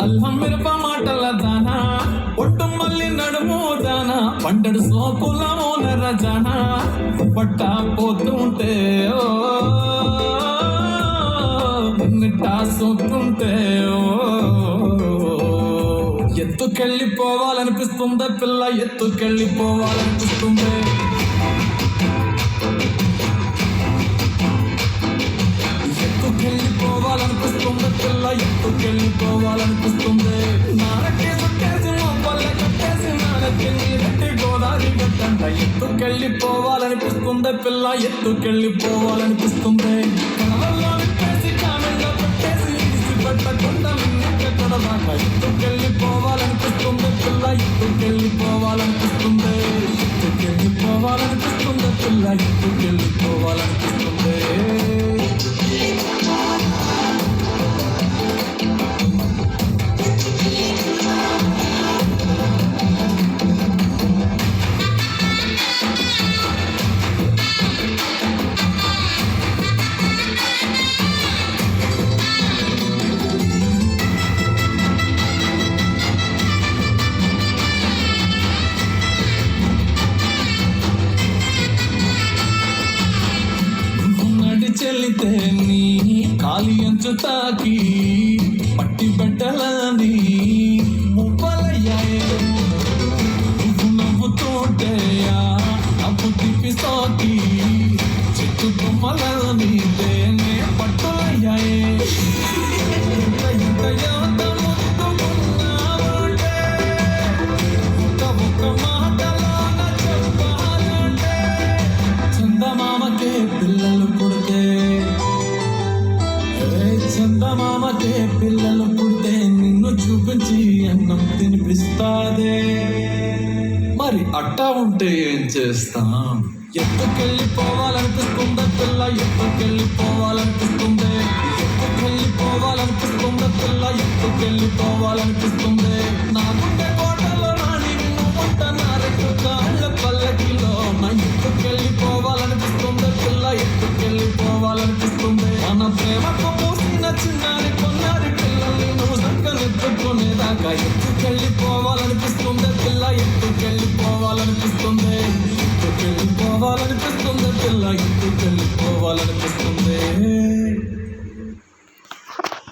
అల్లం మిరప మాటల దానా ఒట్టు మళ్ళీ నడుము దానా పంటడు సోకుల ఓనర జానా పట్టా పోతుంటే నిట్టా సోకుంటే ఎత్తుకెళ్ళిపోవాలనిపిస్తుంది పిల్ల ఎత్తుకెళ్ళిపోవాలనిపిస్తుంది ఎత్తుకెళ్ళిపోవాలనిపిస్తుంది పిల్ల ఎత్తుకెళ్ళిపోవాలనిపిస్తుంది నారకే చుట్టేసి మొబ్బల్లె కట్టేసి నారకి నీరెట్టి గోదావరి గట్టంట ఎత్తుకెళ్ళిపోవాలనిపిస్తుంది పిల్ల ఎత్తుకెళ్ళిపోవాలనిపిస్తుంది కనవల్లో విప్పేసి కామెంట్లో పెట్టేసి ఇసి పెట్టకుండా ఎక్కడ దాకా ఎత్తుకెళ్ళిపోవాలనిపిస్తుంది పిల్ల ఎత్తుకెళ్ళిపోవాలనిపిస్తుంది ఎత్తుకెళ్ళిపోవాలనిపిస్తుంది పిల్ల ఎత్తుకెళ్ళిపోవాలనిపిస్తుంది చెల్లితే నీ కాలి అంచు తాకి పట్టి పెట్టలని ముప్పలయ్యాయే నువ్వు నవ్వుతుంటే నవ్వు తిప్పి సాకి చెట్టు బొమ్మలని దేనే పట్టులయ్యాయే ఇంత ఇంత యాత ముద్దుకున్నావంటే ఒక్క మాటలోన చెప్పాలంటే చందమామకే పిల్లలు పుడితే చందమామకే పిల్లలు పుడితే నిన్ను చూపించి అన్నం తినిపిస్తాదే మరి అట్టా ఉంటే ఏం చేస్తాం ఎత్తుకెళ్ళిపోవాలి